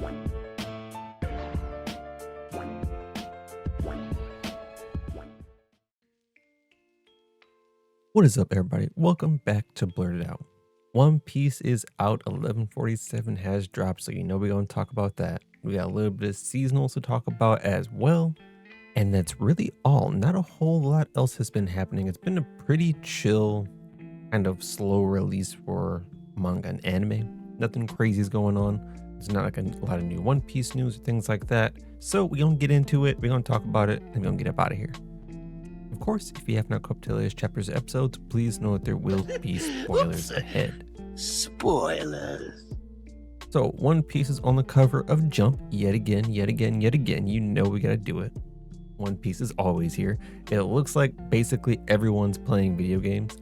What is up, everybody? Welcome back to Blerd Out. One Piece is out, 1147 has dropped, so you know we're going to talk about that. We got a little bit of seasonals to talk about as well, and that's really all. Not a whole lot else has been happening. It's been a pretty chill, kind of slow release for manga and anime. Nothing crazy is going on. There's not like a lot of new One Piece news or things like that. So we're going to get into it, we're going to talk about it, and we're going to get up out of here. Of course, if you have not caught up to the latest chapters or episodes, please know that there will be spoilers ahead. Spoilers. So, One Piece is on the cover of Jump yet again. You know we gotta do it. One Piece is always here. It looks like basically everyone's playing video games.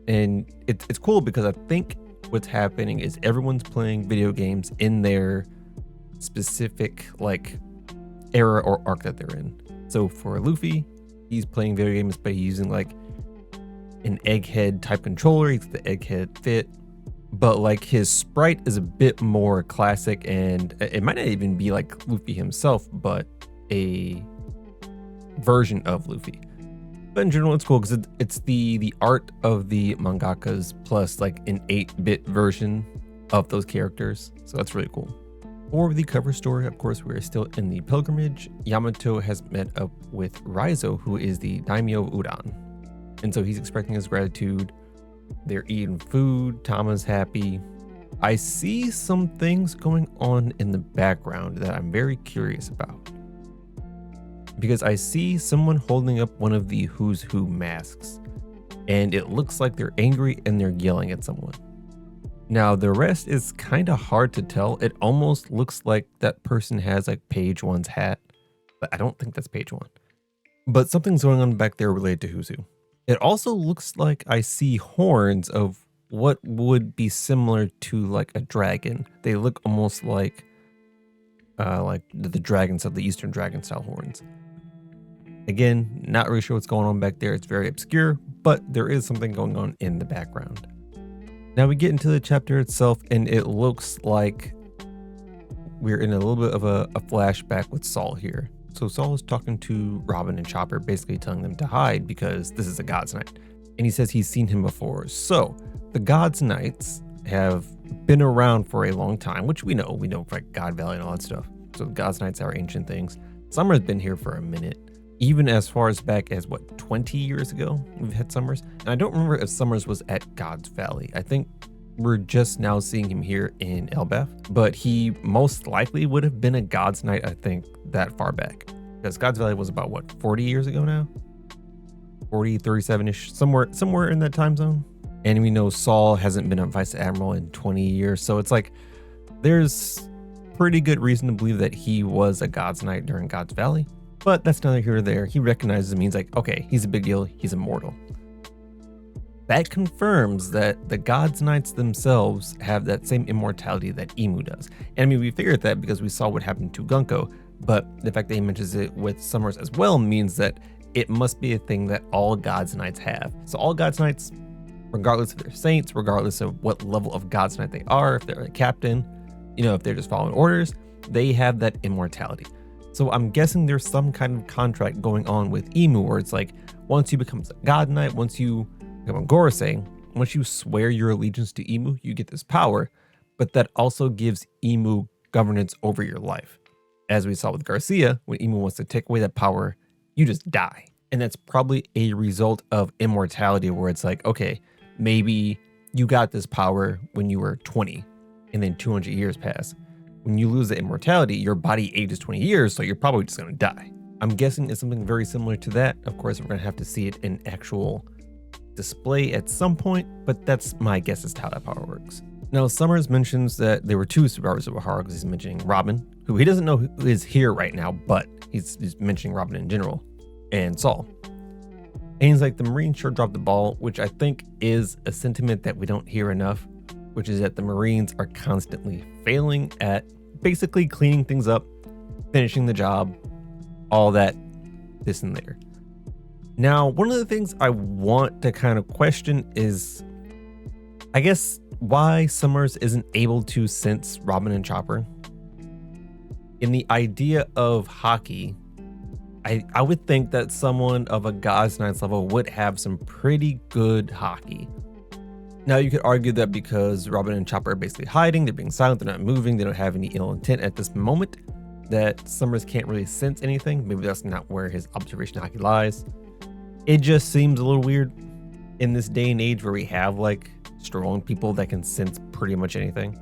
And it's cool because I think what's happening is everyone's playing video games in their specific like era or arc that they're in. So for Luffy, he's playing video games, but he's using like an egghead type controller. He's the egghead fit, but like his sprite is a bit more classic, and it might not even be like Luffy himself, but a version of Luffy. But in general, it's cool because it's the art of the mangakas plus like an 8-bit version of those characters. So that's really cool. For the cover story, of course, we're still in the pilgrimage. Yamato has met up with Raizo, who is the daimyo of Udon. And so he's expressing his gratitude. They're eating food. Tama's happy. I see some things going on in the background that I'm very curious about. Because I see someone holding up one of the Who's Who masks. And it looks like they're angry and they're yelling at someone. Now, the rest is kind of hard to tell. It almost looks like that person has like page one's hat, but I don't think that's page one. But something's going on back there related to Who's Who. It also looks like I see horns of what would be similar to like a dragon. They look almost like the dragons of the Eastern Dragon style horns. Again, not really sure what's going on back there. It's very obscure, but there is something going on in the background. Now we get into the chapter itself, and it looks like we're in a little bit of a flashback with Saul here. So Saul is talking to Robin and Chopper, basically telling them to hide because this is a God's Night. And he says he's seen him before. So the God's Knights have been around for a long time, which we know for like God Valley and all that stuff. So the God's Knights are ancient things. Summer's been here for a minute. Even as far as back as 20 years ago, we've had Summers. And I don't remember if Summers was at God's Valley. I think we're just now seeing him here in Elbaf, but he most likely would have been a God's Knight, I think, that far back. Because God's Valley was about 40 years ago now? 40, 37-ish, somewhere in that time zone. And we know Saul hasn't been a Vice Admiral in 20 years. So it's like, there's pretty good reason to believe that he was a God's Knight during God's Valley. But that's neither here nor there. He recognizes him. He's like, okay, he's a big deal. He's immortal. That confirms that the God's Knights themselves have that same immortality that Imu does. And I mean, we figured that because we saw what happened to Gunko, but the fact that he mentions it with Summers as well means that it must be a thing that all God's Knights have. So all God's Knights, regardless of their saints, regardless of what level of God's Knight they are, if they're a captain, if they're just following orders, they have that immortality. So I'm guessing there's some kind of contract going on with Imu where it's like, once you become a God Knight, once you become a Gorosei, once you swear your allegiance to Imu, you get this power, but that also gives Imu governance over your life. As we saw with Garcia, when Imu wants to take away that power, you just die. And that's probably a result of immortality where it's like, okay, maybe you got this power when you were 20 and then 200 years pass. When you lose the immortality, your body ages 20 years, so you're probably just going to die. I'm guessing it's something very similar to that. Of course, we're going to have to see it in actual display at some point, but that's my guess as to how that power works. Now, Summers mentions that there were two survivors of Ohara because he's mentioning Robin, who he doesn't know who is here right now, but he's mentioning Robin in general, and Saul. And he's like, the Marines sure dropped the ball, which I think is a sentiment that we don't hear enough, which is that the Marines are constantly failing at basically cleaning things up, finishing the job, all that, this and there. Now, one of the things I want to kind of question is, I guess, why Summers isn't able to sense Robin and Chopper. in the idea of hockey, I would think that someone of a God's Knights level would have some pretty good hockey. Now, you could argue that because Robin and Chopper are basically hiding, they're being silent, they're not moving, they don't have any ill intent at this moment, that Summers can't really sense anything. Maybe that's not where his observation hockey lies. It just seems a little weird in this day and age where we have like strong people that can sense pretty much anything.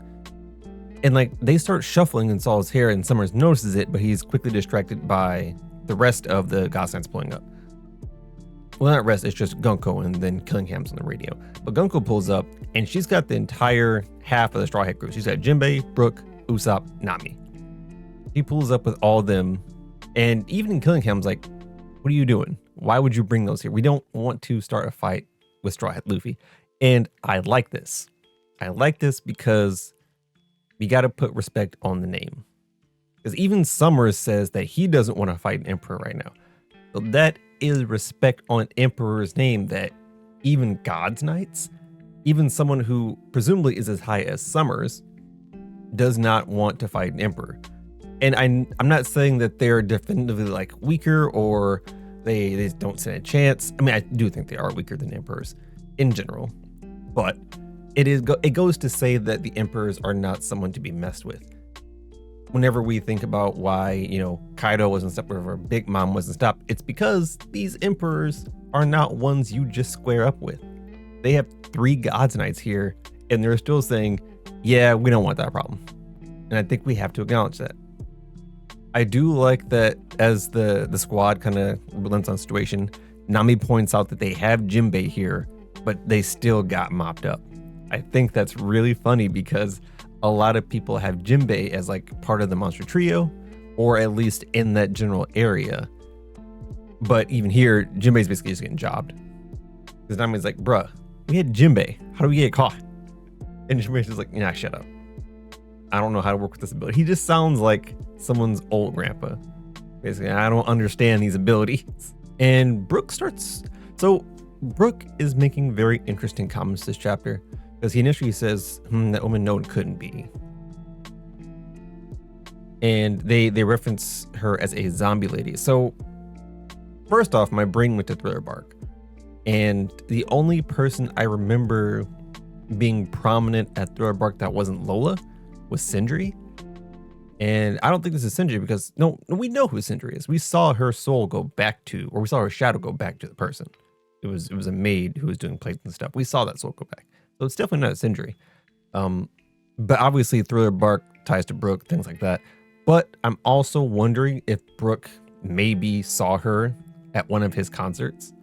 And like they start shuffling in Saul's hair and Summers notices it, but he's quickly distracted by the rest of the God's Knights pulling up. Well, not rest, it's just Gunko and then Killingham's on the radio. But Gunko pulls up and she's got the entire half of the Straw Hat crew. She's got Jinbei, Brook, Usopp, Nami. She pulls up with all of them, and even Killingham's like, what are you doing? Why would you bring those here? We don't want to start a fight with Straw Hat Luffy. And I like this. I like this because we got to put respect on the name. Because even Summers says that he doesn't want to fight an emperor right now. So that is respect on an emperor's name, that even God's Knights, even someone who presumably is as high as Summers, does not want to fight an emperor. And I'm not saying that they're definitively like weaker or they don't stand a chance. I mean, I do think they are weaker than emperors in general, but it goes to say that the emperors are not someone to be messed with. Whenever we think about why, Kaido wasn't stopped, whenever Big Mom wasn't stopped, it's because these emperors are not ones you just square up with. They have 3 God's Knights here, and they're still saying, yeah, we don't want that problem. And I think we have to acknowledge that. I do like that as the squad kind of relents on the situation, Nami points out that they have Jinbei here, but they still got mopped up. I think that's really funny because a lot of people have Jinbei as like part of the monster trio, or at least in that general area. But even here, Jinbei's basically just getting jobbed. Because Nami's like, bruh, we had Jinbei. How do we get caught? And Jinbei's just like, nah, shut up. I don't know how to work with this ability. He just sounds like someone's old grandpa. Basically, I don't understand these abilities. And Brook starts... So, Brook is making very interesting comments this chapter. Because he initially says, that woman known couldn't be. And they reference her as a zombie lady. So, first off, my brain went to Thriller Bark. And the only person I remember being prominent at Thriller Bark that wasn't Lola was Sindri. And I don't think this is Sindri because, no, we know who Sindri is. We saw her soul go back to, or we saw her shadow go back to the person. It was a maid who was doing plates and stuff. We saw that soul go back. So it's definitely not Sindri. But obviously Thriller Bark ties to Brook, things like that. But I'm also wondering if Brook maybe saw her at one of his concerts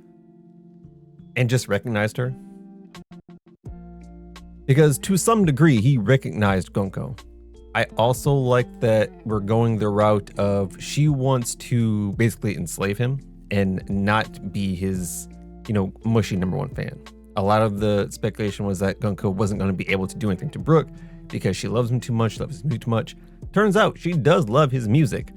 and just recognized her. Because to some degree, he recognized Gunko. I also like that we're going the route of she wants to basically enslave him and not be his, mushy #1 fan. A lot of the speculation was that Gunko wasn't going to be able to do anything to Brook because she loves him too much, loves his music too much. Turns out she does love his music,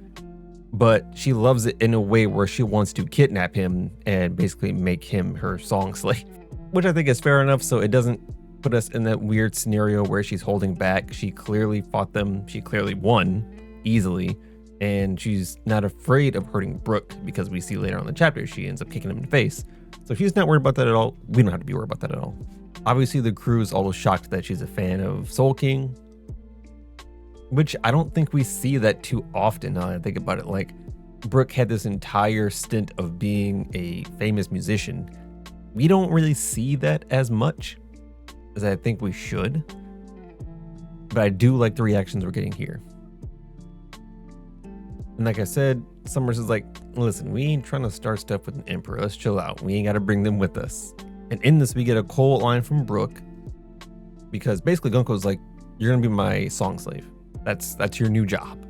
but she loves it in a way where she wants to kidnap him and basically make him her song slave, which I think is fair enough. So it doesn't put us in that weird scenario where she's holding back. She clearly fought them. She clearly won easily. And she's not afraid of hurting Brook because we see later on in the chapter, she ends up kicking him in the face. So she's not worried about that at all. We don't have to be worried about that at all. Obviously, the crew is always shocked that she's a fan of Soul King, which I don't think we see that too often now that I think about it. Like, Brook had this entire stint of being a famous musician. We don't really see that as much as I think we should. But I do like the reactions we're getting here. And like I said, Summers is like, listen, we ain't trying to start stuff with an emperor. Let's chill out. We ain't got to bring them with us. And in this, we get a cold line from Brook. Because basically Gunko's like, you're going to be my song slave. That's your new job.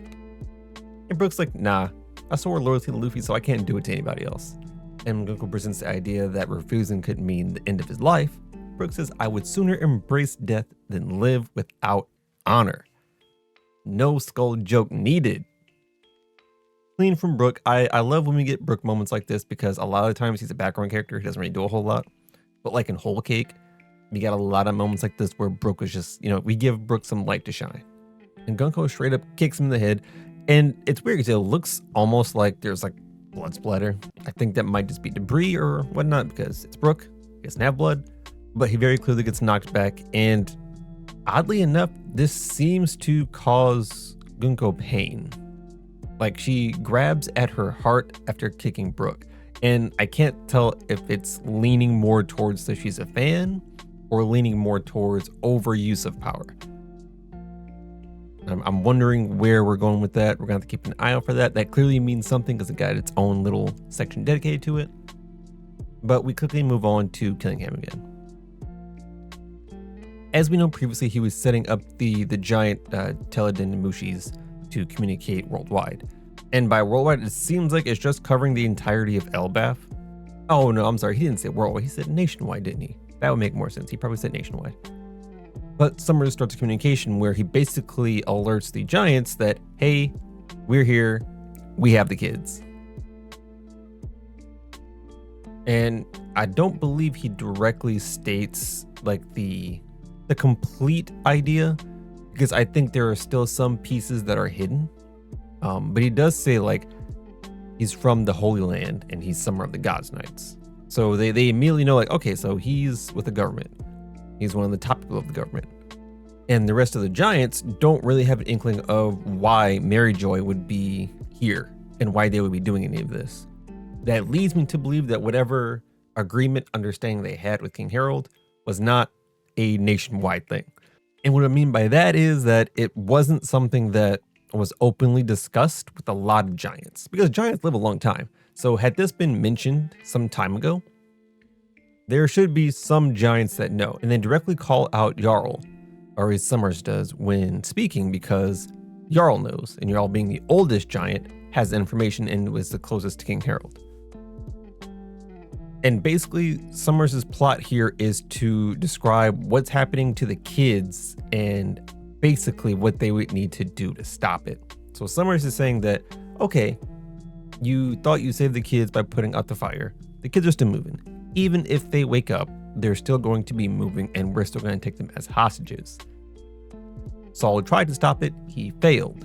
And Brook's like, nah, I swore loyalty to Luffy, so I can't do it to anybody else. And Gunko presents the idea that refusing could mean the end of his life. Brook says, I would sooner embrace death than live without honor. No skull joke needed. Clean from Brook. I love when we get Brook moments like this because a lot of times he's a background character. He doesn't really do a whole lot. But like in Whole Cake, we got a lot of moments like this where Brook was just, we give Brook some light to shine. And Gunko straight up kicks him in the head. And it's weird because it looks almost like there's like blood splatter. I think that might just be debris or whatnot because it's Brooke. He doesn't have blood, but he very clearly gets knocked back. And oddly enough, this seems to cause Gunko pain. Like she grabs at her heart after kicking Brooke. And I can't tell if it's leaning more towards that she's a fan or leaning more towards overuse of power. I'm wondering where we're going with that. We're going to have to keep an eye out for that. That clearly means something because it got its own little section dedicated to it. But we quickly move on to killing him again. As we know previously, he was setting up the giant Teledenmushis to communicate worldwide. And by worldwide, it seems like it's just covering the entirety of Elbaf. Oh no, I'm sorry, he didn't say worldwide, he said nationwide, didn't he? That would make more sense, he probably said nationwide. But Summers starts a communication where he basically alerts the giants that, hey, we're here, we have the kids. And I don't believe he directly states like the complete idea, because I think there are still some pieces that are hidden. But he does say like he's from the Holy Land and he's Summer of the Gods Knights. So they immediately know like, okay, so he's with the government. He's one of the top people of the government. And the rest of the giants don't really have an inkling of why Mary Joy would be here and why they would be doing any of this. That leads me to believe that whatever agreement, understanding they had with King Harold was not a nationwide thing. And what I mean by that is that it wasn't something that was openly discussed with a lot of giants, because giants live a long time. So had this been mentioned some time ago, there should be some giants that know and then directly call out Jarl, or as Summers does when speaking, because Jarl knows, and Jarl being the oldest giant has the information and was the closest to King Harold. And basically Summers' plot here is to describe what's happening to the kids and basically what they would need to do to stop it. So Summers is saying that, okay, you thought you saved the kids by putting out the fire. The kids are still moving. Even if they wake up, they're still going to be moving and we're still going to take them as hostages. Saul tried to stop it, he failed.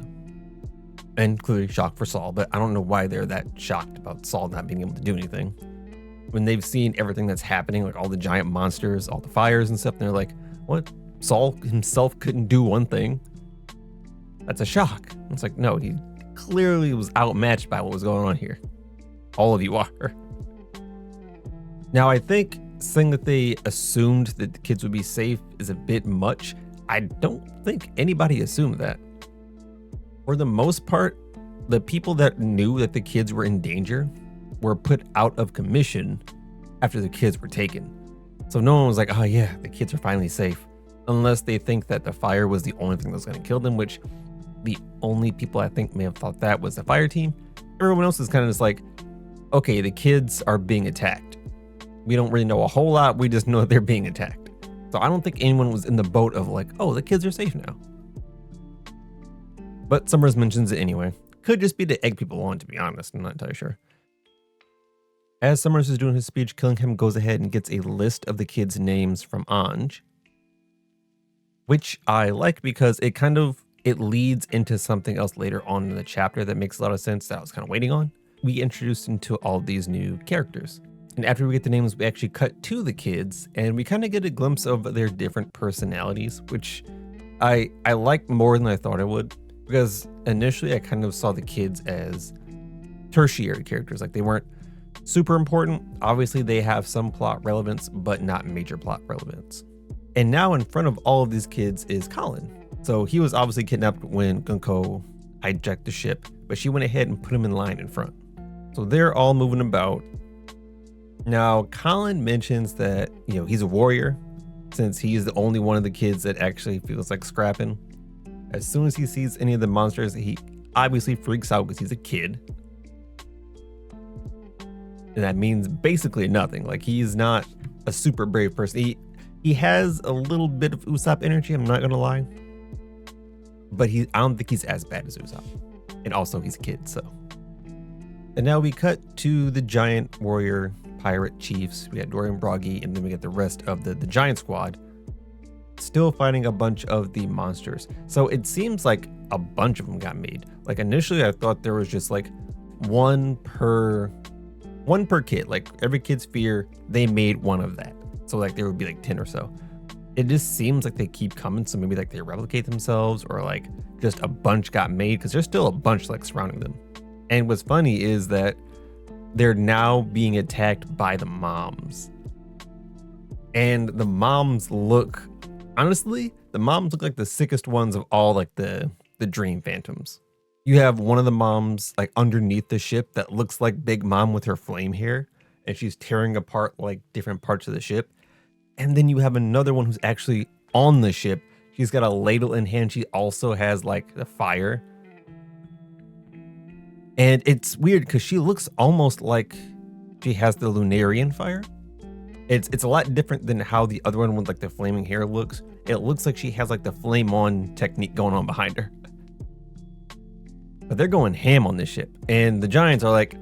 And clearly shock for Saul, but I don't know why they're that shocked about Saul not being able to do anything. When they've seen everything that's happening, like all the giant monsters, all the fires and stuff, and they're like, what? Saul himself couldn't do one thing? That's a shock. It's like, no, he clearly was outmatched by what was going on here. All of you are. Now, I think saying that they assumed that the kids would be safe is a bit much. I don't think anybody assumed that. For the most part, the people that knew that the kids were in danger were put out of commission after the kids were taken. So no one was like, oh yeah, the kids are finally safe. Unless they think that the fire was the only thing that was going to kill them, which the only people I think may have thought that was the fire team. Everyone else is kind of just like, okay, the kids are being attacked. We don't really know a whole lot. We just know that they're being attacked. So I don't think anyone was in the boat of like, oh, the kids are safe now. But Summers mentions it anyway. Could just be to egg people on, to be honest. I'm not entirely sure. As Summers is doing his speech, Killingham goes ahead and gets a list of the kids' names from Anj, which I like because it leads into something else later on in the chapter that makes a lot of sense that I was kind of waiting on. We introduced into all these new characters. And after we get the names, we actually cut to the kids and we kind of get a glimpse of their different personalities, which I like more than I thought I would, because initially I kind of saw the kids as tertiary characters. Like they weren't super important. Obviously they have some plot relevance, but not major plot relevance. And now in front of all of these kids is Colin. So he was obviously kidnapped when Gunko hijacked the ship, but she went ahead and put him in line in front. So they're all moving about. Now, Colin mentions that, he's a warrior, since he is the only one of the kids that actually feels like scrapping. As soon as he sees any of the monsters, he obviously freaks out because he's a kid. And that means basically nothing. Like, he's not a super brave person. He has a little bit of Usopp energy, I'm not gonna lie. But I don't think he's as bad as Usopp. And also he's a kid, so. And now we cut to the giant warrior pirate chiefs. We got Dorian Broggy, and then we get the rest of the giant squad. still fighting a bunch of the monsters. So it seems like a bunch of them got made. Like initially I thought there was just like one per kid. Like every kid's sphere, they made one of that. So like there would be like 10 or so. It just seems like they keep coming. So maybe like they replicate themselves, or like just a bunch got made, because there's still a bunch like surrounding them. And what's funny is that they're now being attacked by the moms. And the moms look, honestly, the moms look like the sickest ones of all, like the dream phantoms. You have one of the moms like underneath the ship that looks like Big Mom with her flame hair, and she's tearing apart like different parts of the ship. And then you have another one who's actually on the ship. She's got a ladle in hand. She also has like the fire. And it's weird because she looks almost like she has the Lunarian fire. It's a lot different than how the other one with like the flaming hair looks. It looks like she has like the flame on technique going on behind her. But they're going ham on this ship. And the giants are like,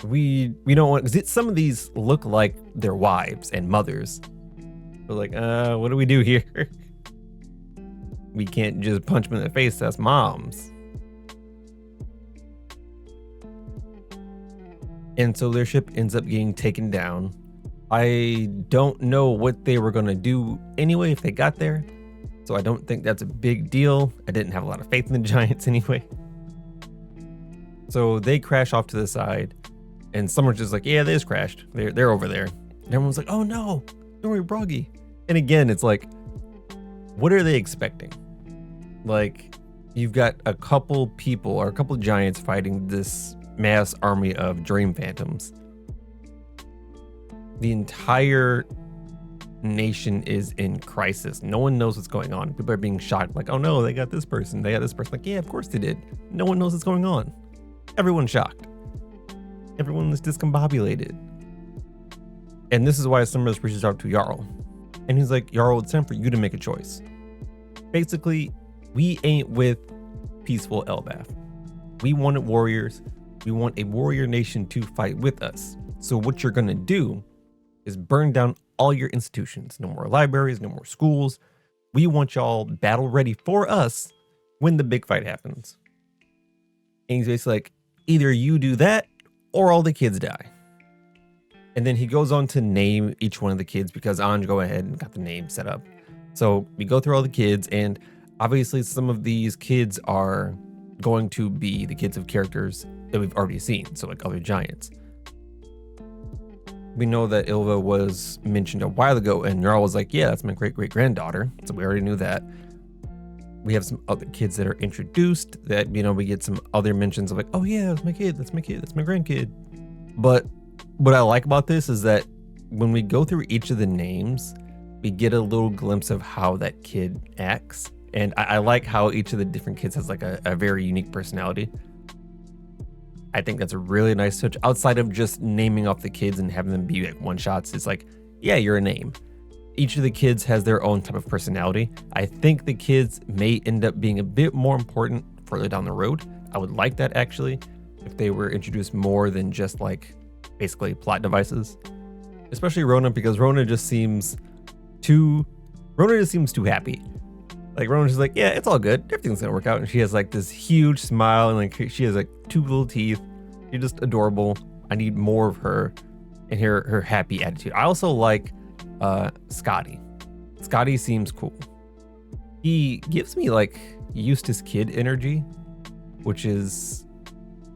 we don't want, because some of these look like their wives and mothers. They're like, what do we do here? We can't just punch them in the face. That's moms. And so their ship ends up getting taken down. I don't know what they were going to do anyway if they got there. So I don't think that's a big deal. I didn't have a lot of faith in the giants anyway. So they crash off to the side. And someone's just like, yeah, they just crashed. They're over there. And everyone's like, oh no, don't worry, Broggy. And again, it's like, what are they expecting? Like, you've got a couple people or a couple giants fighting this mass army of dream phantoms. The entire nation is in crisis. No one knows what's going on. People are being shocked, like, oh no, they got this person. They got this person. Like, yeah, of course they did. No one knows what's going on. Everyone's shocked. Everyone is discombobulated. And this is why Summers reaches out to Jarl. And he's like, Jarl, it's time for you to make a choice. Basically, we ain't with peaceful Elbath. We wanted warriors. We want a warrior nation to fight with us. So what you're gonna do is burn down all your institutions. No more libraries, no more schools. We want y'all battle ready for us when the big fight happens. And he's basically like, either you do that or all the kids die. And then he goes on to name each one of the kids, because Anj go ahead and got the name set up. So we go through all the kids, and obviously some of these kids are going to be the kids of characters that we've already seen. So like other giants. We know that Ilva was mentioned a while ago, and Jarl was like, yeah, that's my great-great-granddaughter. So we already knew that. We have some other kids that are introduced that, we get some other mentions of like, oh yeah, that's my kid, that's my grandkid. But what I like about this is that when we go through each of the names, we get a little glimpse of how that kid acts. And I like how each of the different kids has like a very unique personality. I think that's a really nice touch outside of just naming off the kids and having them be like one shots. It's like, yeah, you're a name. Each of the kids has their own type of personality. I think the kids may end up being a bit more important further down the road. I would like that actually, if they were introduced more than just like basically plot devices. Especially Rona, because Rona just seems too happy. Like Rona's just like, yeah, it's all good. Everything's gonna work out. And she has like this huge smile, and like she has like 2 little teeth. She's just adorable. I need more of her and her happy attitude. I also like Scotty. Scotty seems cool. He gives me like Eustace Kid energy, which is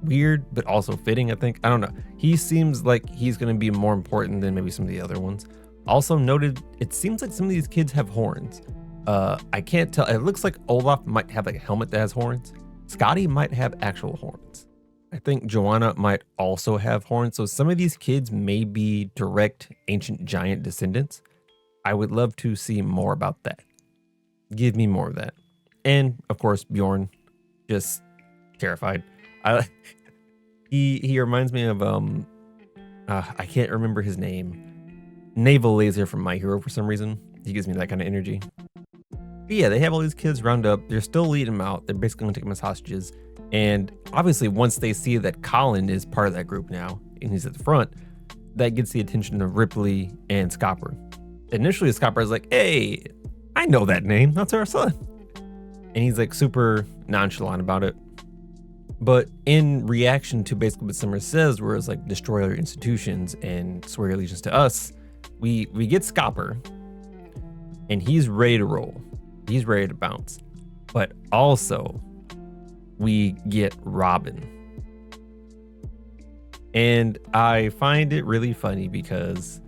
weird but also fitting, I think. I don't know. He seems like he's gonna be more important than maybe some of the other ones. Also noted, it seems like some of these kids have horns. I can't tell. It looks like Olaf might have like a helmet that has horns. Scotty might have actual horns. I think Joanna might also have horns. So some of these kids may be direct ancient giant descendants. I would love to see more about that. Give me more of that. And of course, Bjorn, just terrified. He reminds me of I can't remember his name. Naval Laser from My Hero for some reason. He gives me that kind of energy. But yeah, they have all these kids round up. They're still leading them out. They're basically going to take them as hostages. And obviously, once they see that Colin is part of that group now, and he's at the front, that gets the attention of Ripley and Scopper. Initially, Scopper is like, hey, I know that name. That's our son. And he's like super nonchalant about it. But in reaction to basically what Summer says, where it's like destroy our institutions and swear allegiance to us, we get Scopper, and he's ready to roll. He's ready to bounce. But also, we get Robin. And I find it really funny because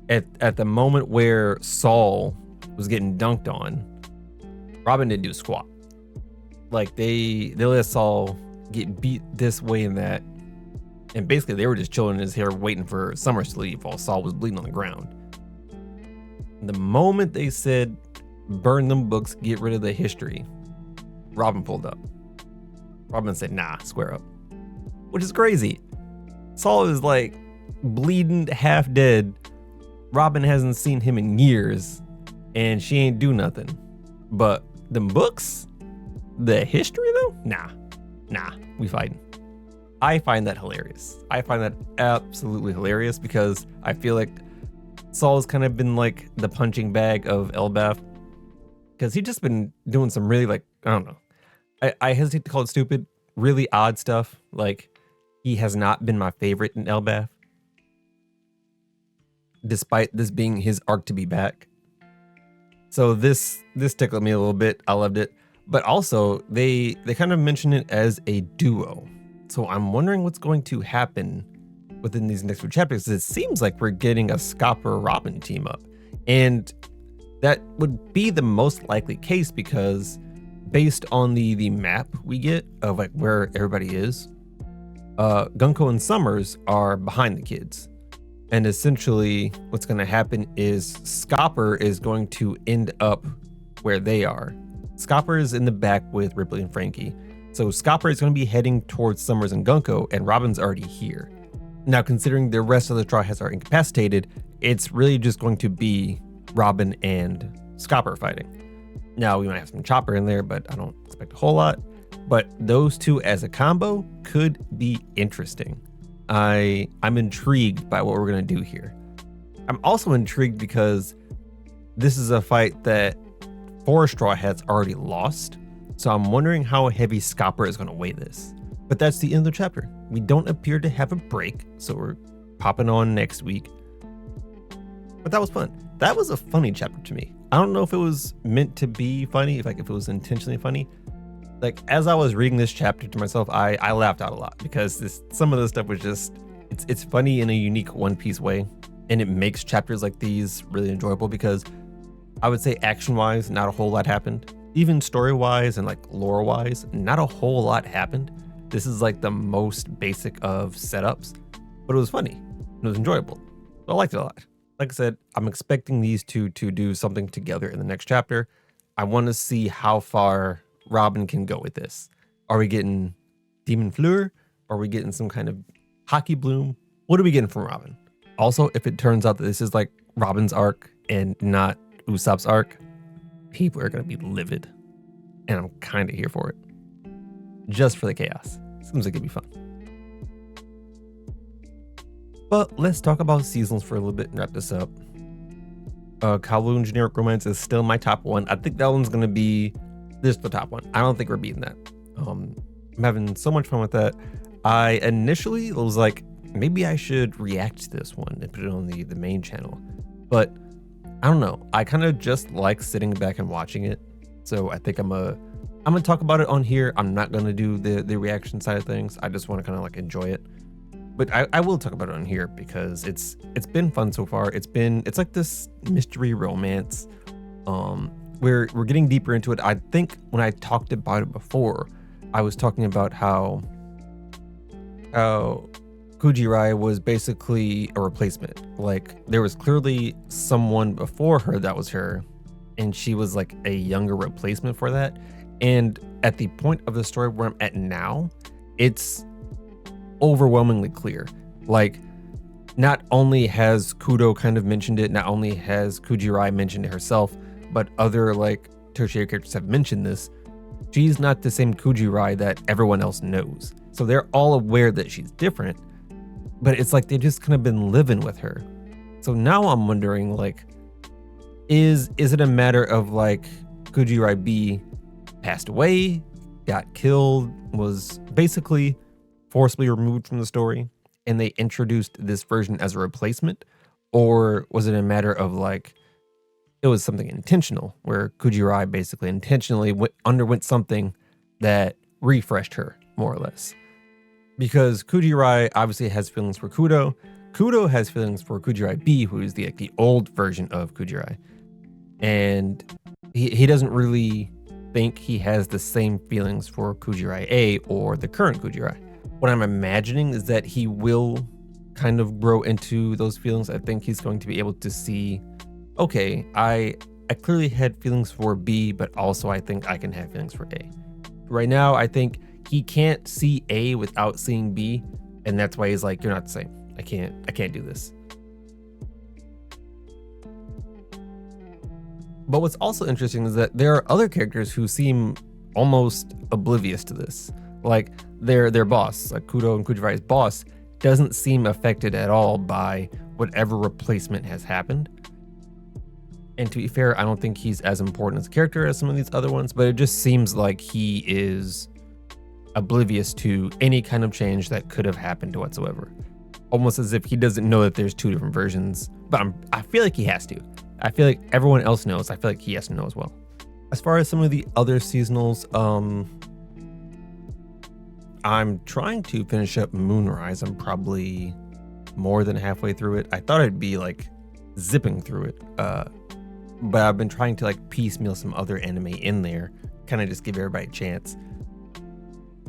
at the moment where Saul was getting dunked on, Robin didn't do squat. Like they let Saul get beat this way and that. And basically they were just chilling in his hair waiting for Summer to leave while Saul was bleeding on the ground. The moment they said, burn them books, get rid of the history, Robin pulled up. Robin said, nah, square up. Which is crazy. Saul is like bleeding, half dead. Robin hasn't seen him in years, and she ain't do nothing. But them books, the history though, nah, we fighting. I find that hilarious. I find that absolutely hilarious because I feel like Saul's kind of been like the punching bag of Elbaf, because he just been doing some really like, I don't know. I hesitate to call it stupid, really odd stuff. Like he has not been my favorite in Elbaf, despite this being his arc to be back. So this tickled me a little bit. I loved it. But also they kind of mention it as a duo. So I'm wondering what's going to happen within these next few chapters. It seems like we're getting a Scopper Robin team up. And that would be the most likely case because based on the map we get of like where everybody is, Gunko and Summers are behind the kids. And essentially what's going to happen is Scopper is going to end up where they are. Scopper is in the back with Ripley and Frankie. So Scopper is going to be heading towards Summers and Gunko, and Robin's already here. Now, considering the rest of the Straw Hats are incapacitated, it's really just going to be Robin and Scopper fighting. Now, we might have some Chopper in there, but I don't expect a whole lot. But those two as a combo could be interesting. I'm intrigued by what we're going to do here. I'm also intrigued because this is a fight that 4 Straw Hats already lost. So I'm wondering how heavy Scopper is going to weigh this. But that's the end of the chapter. We don't appear to have a break, so we're popping on next week. But that was fun. That was a funny chapter to me. I don't know if it was meant to be funny, if it was intentionally funny. Like as I was reading this chapter to myself, I laughed out a lot because some of the stuff was just, it's funny in a unique One Piece way. And it makes chapters like these really enjoyable because I would say action-wise, not a whole lot happened. Even story-wise and like lore-wise, not a whole lot happened. This is like the most basic of setups, but it was funny. It was enjoyable. So I liked it a lot. Like I said, I'm expecting these two to do something together in the next chapter. I want to see how far Robin can go with this. Are we getting Demon Fleur? Are we getting some kind of Hockey Bloom? What are we getting from Robin? Also, if it turns out that this is like Robin's arc and not Usopp's arc, people are going to be livid. And I'm kind of here for it. Just for the chaos. Seems like it'd be fun. But let's talk about seasons for a little bit and wrap this up. Kowloon Generic Romance is still my top one. I think that one's going to be this the top one. I don't think we're beating that. I'm having so much fun with that. I initially was like, maybe I should react to this one and put it on the main channel. But I don't know. I kind of just like sitting back and watching it. So I think I'm gonna talk about it on here. I'm not gonna do the reaction side of things. I just want to kind of like enjoy it. But I will talk about it on here because it's been fun so far. It's like this mystery romance. We're getting deeper into it. I think when I talked about it before, I was talking about how Kujirai was basically a replacement. Like there was clearly someone before her that was her, and she was like a younger replacement for that. And at the point of the story where I'm at now, it's overwhelmingly clear. Like not only has Kudo kind of mentioned it, not only has Kujirai mentioned it herself, but other like tertiary characters have mentioned this. She's not the same Kujirai that everyone else knows. So they're all aware that she's different, but it's like they've just kind of been living with her. So now I'm wondering, like, Is it a matter of like Kujirai B passed away, got killed, was basically forcibly removed from the story, and they introduced this version as a replacement? Or was it a matter of like it was something intentional where Kujirai basically intentionally underwent something that refreshed her, more or less? Because Kujirai obviously has feelings for Kudo. Kudo has feelings for Kujirai B, who is the old version of Kujirai. And he doesn't really think he has the same feelings for Kujirai A or the current Kujirai. What I'm imagining is that he will kind of grow into those feelings. I think he's going to be able to see, okay, I clearly had feelings for B, but also I think I can have feelings for A. Right now, I think he can't see A without seeing B, and that's why he's like, you're not the same. I can't do this. But what's also interesting is that there are other characters who seem almost oblivious to this. Like their boss, like Kudo and Kujirai's boss, doesn't seem affected at all by whatever replacement has happened. And to be fair, I don't think he's as important as a character as some of these other ones, but it just seems like he is oblivious to any kind of change that could have happened whatsoever. Almost as if he doesn't know that there's two different versions, but I feel like he has to. I feel like everyone else knows. I feel like he has to know as well. As far as some of the other seasonals, I'm trying to finish up Moonrise. I'm probably more than halfway through it. I thought I'd be like zipping through it, but I've been trying to like piecemeal some other anime in there, kind of just give everybody a chance.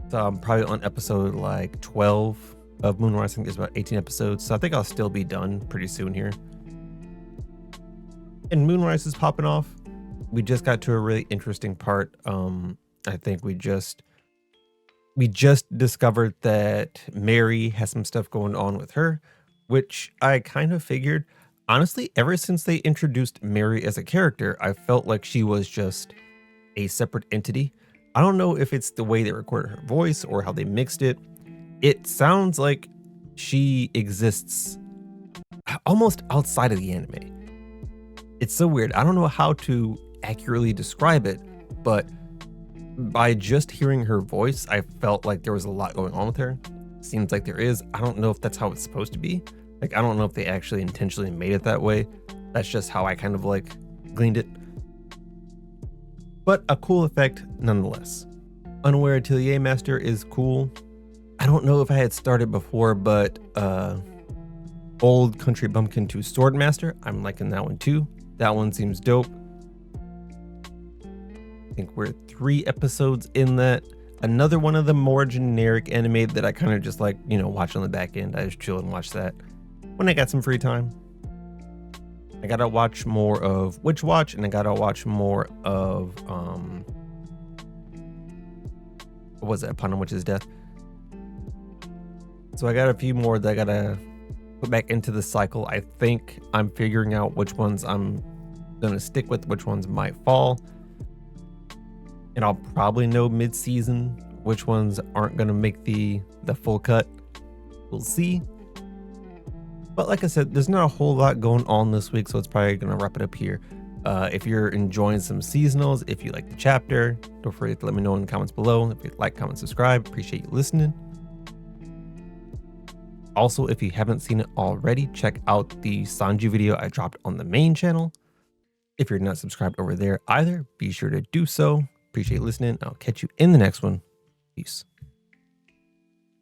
So I'm probably on episode like 12 of Moonrise. I think there's about 18 episodes, so I think I'll still be done pretty soon here. And Moonrise is popping off. We just got to a really interesting part. I think we just discovered that Mary has some stuff going on with her, which I kind of figured. Honestly, ever since they introduced Mary as a character, I felt like she was just a separate entity. I don't know if it's the way they recorded her voice or how they mixed it. It sounds like she exists almost outside of the anime. It's so weird. I don't know how to accurately describe it, but by just hearing her voice, I felt like there was a lot going on with her. Seems like there is. I don't know if that's how it's supposed to be. Like, I don't know if they actually intentionally made it that way. That's just how I kind of like gleaned it. But a cool effect nonetheless. Unaware Atelier Master is cool. I don't know if I had started before, but Old Country Bumpkin 2 Sword Master, I'm liking that one too. That one seems dope. I think we're 3 episodes in that. Another one of the more generic anime that I kind of just like, watch on the back end. I just chill and watch that when I got some free time. I gotta watch more of Witch Watch, and I gotta watch more of what was that? Upon a Witch's Death. So I got a few more that I gotta put back into the cycle. I think I'm figuring out which ones I'm gonna stick with, which ones might fall, and I'll probably know mid-season which ones aren't gonna make the full cut. We'll see. But like I said, there's not a whole lot going on this week, so it's probably gonna wrap it up here. If you're enjoying some seasonals, if you like the chapter, don't forget to let me know in the comments below. If you like, comment, subscribe, appreciate you listening. Also, if you haven't seen it already, check out the Sanju video I dropped on the main channel. If you're not subscribed over there either, be sure to do so. Appreciate you listening. I'll catch you in the next one. Peace.